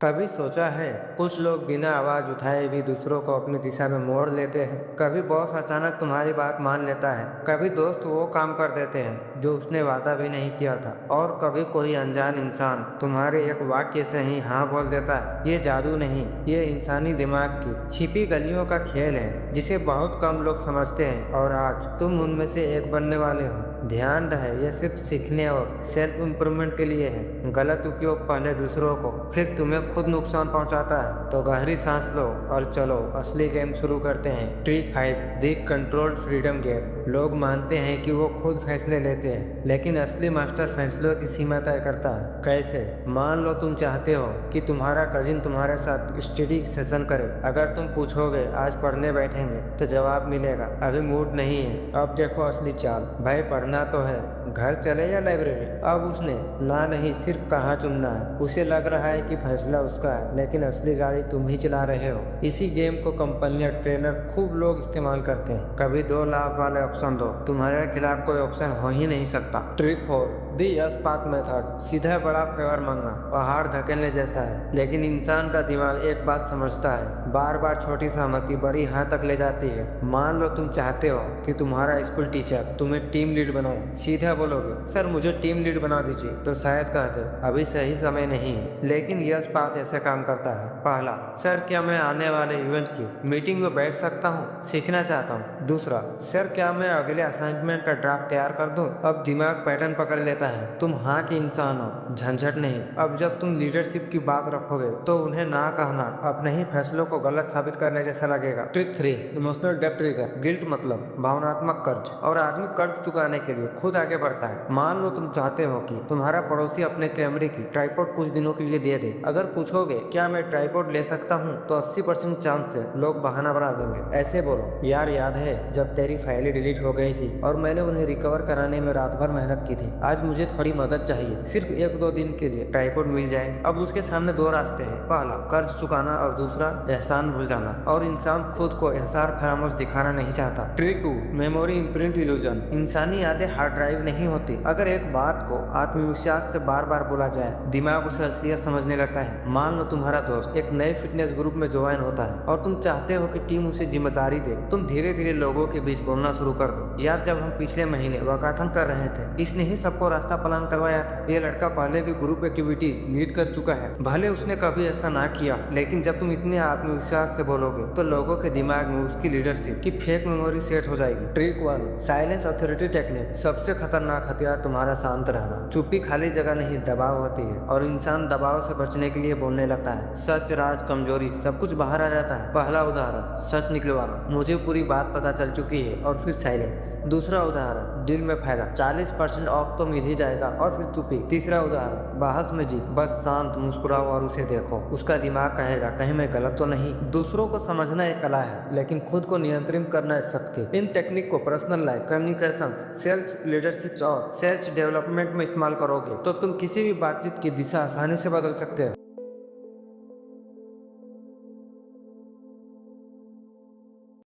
कभी सोचा है कुछ लोग बिना आवाज उठाए भी दूसरों को अपनी दिशा में मोड़ लेते हैं। कभी बॉस अचानक तुम्हारी बात मान लेता है, कभी दोस्त वो काम कर देते हैं जो उसने वादा भी नहीं किया था, और कभी कोई अनजान इंसान तुम्हारे एक वाक्य से ही हाँ बोल देता है। ये जादू नहीं, ये इंसानी दिमाग की छिपी गलियों का खेल है जिसे बहुत कम लोग समझते हैं, और आज तुम उनमें से एक बनने वाले हो। ध्यान रहे, ये सिर्फ सीखने और सेल्फ इम्प्रूवमेंट के लिए है। गलत उपयोग पहले दूसरों को फिर तुम्हें खुद नुकसान पहुंचाता है। तो गहरी सांस लो और चलो असली गेम शुरू करते हैं। ट्रिक 5, दी कंट्रोल्ड फ्रीडम गेम। लोग मानते हैं कि वो खुद फैसले लेते हैं, लेकिन असली मास्टर फैसलों की सीमा तय करता है। कैसे? मान लो तुम चाहते हो कि तुम्हारा कजिन तुम्हारे साथ स्टडी सेशन करे। अगर तुम पूछोगे आज पढ़ने बैठेंगे तो जवाब मिलेगा अभी मूड नहीं है। अब देखो असली चाल। भाई पढ़ना तो है, घर चले या लाइब्रेरी? अब उसने ना नहीं सिर्फ कहाँ चुनना है। उसे लग रहा है कि फैसला उसका है, लेकिन असली गाड़ी तुम ही चला रहे हो। इसी गेम को कंपनियां, ट्रेनर खूब लोग इस्तेमाल करते हैं। कभी 2 लाख वाले ऑप्शन दो, तुम्हारे खिलाफ कोई ऑप्शन हो ही नहीं सकता। ट्रिक 4, दी यस पाथ मेथड। सीधा बड़ा फेवर मांगना पहाड़ धकेलने जैसा है, लेकिन इंसान का दिमाग एक बात समझता है, बार बार छोटी सहमति बड़ी हाँ तक ले जाती है। मान लो तुम चाहते हो कि तुम्हारा स्कूल टीचर तुम्हें टीम लीड बनाए। सीधा बोलोगे सर मुझे टीम लीड बना दीजिए, तो शायद कहते अभी सही समय नहीं है। लेकिन यस पाथ ऐसे काम करता है। पहला, सर क्या मैं आने वाले इवेंट की मीटिंग में बैठ सकता हूँ? सीखना चाहता हूँ। दूसरा, सर क्या मैं अगले असाइनमेंट का ड्राफ्ट तैयार कर दूं? अब दिमाग पैटर्न पकड़ लेता है, तुम हाँ की इंसान हो, झंझट नहीं। अब जब तुम लीडरशिप की बात रखोगे तो उन्हें ना कहना अपने ही फैसलों को गलत साबित करने जैसा लगेगा। Trick 3, emotional depth trigger. Guilt मतलब भावनात्मक कर्ज, और आदमी कर्ज चुकाने के लिए खुद आगे बढ़ता है। मान लो तुम चाहते हो कि तुम्हारा पड़ोसी अपने कैमरे की ट्राइपॉड कुछ दिनों के लिए दे दे। अगर पूछोगे क्या मैं ट्राइपॉड ले सकता हूँ, तो 80% चांस है लोग बहाना बना देंगे। ऐसे बोलो यार याद है जब तेरी फाइलें डिलीट हो गई थी और मैंने उन्हें रिकवर कराने में रात भर मेहनत की थी। आज मुझे थोड़ी मदद चाहिए, सिर्फ 1-2 दिन के लिए ट्राइपॉड मिल जाए। अब उसके सामने 2 रास्ते हैं, पहला कर्ज चुकाना और दूसरा एहसान भूल जाना। और इंसान खुद को एहसार फरामोश दिखाना नहीं चाहता। Trick 2, memory imprint illusion. इंसानी यादें हार्ड ड्राइव नहीं होती। अगर एक बात को आत्मविश्वास से बार बार बोला जाए, दिमाग उसे असलियत समझने लगता है। मान लो तुम्हारा दोस्त एक नए फिटनेस ग्रुप में ज्वाइन होता है और तुम चाहते हो कि टीम उसे जिम्मेदारी दे। तुम धीरे धीरे लोगों के बीच बोलना शुरू कर दो, यार जब हम पिछले महीने वॉकाथन कर रहे थे इसने ही सबको रास्ता प्लान करवाया था। ये लड़का पहले भी ग्रुप एक्टिविटीज लीड कर चुका है, भले उसने कभी ऐसा ना किया, लेकिन जब तुम इतने आत्मविश्वास से बोलोगे तो लोगों के दिमाग में उसकी लीडरशिप की फेक मेमोरी सेट हो जाएगी। Trick 1, silence authority technique. सबसे खतरनाक हथियार तुम्हारा शांत रहना। चुप्पी खाली जगह नहीं, दबाव होती है, और इंसान दबाव से बचने के लिए बोलने लगता है। सच, राज, कमजोरी सब कुछ बाहर आ जाता है। पहला उदाहरण, सच निकलवाना, मुझे पूरी बात पता चल चुकी है, और फिर साइलेंस। दूसरा उदाहरण, डील में फायदा, 40% ऑफ तो मिल ही जाएगा, और फिर चुप्पी। तीसरा उदाहरण, बहस में जीत, बस शांत मुस्कुराओ और उसे देखो, उसका दिमाग कहेगा कहीं मैं गलत तो नहीं। दूसरों को समझना एक कला है, लेकिन खुद को नियंत्रित करना एक शक्ति। इन टेक्निक को personal life, communication, self leadership और सेल्फ डेवलपमेंट में इस्तेमाल करोगे तो तुम किसी भी बातचीत की दिशा आसानी से बदल सकते हो।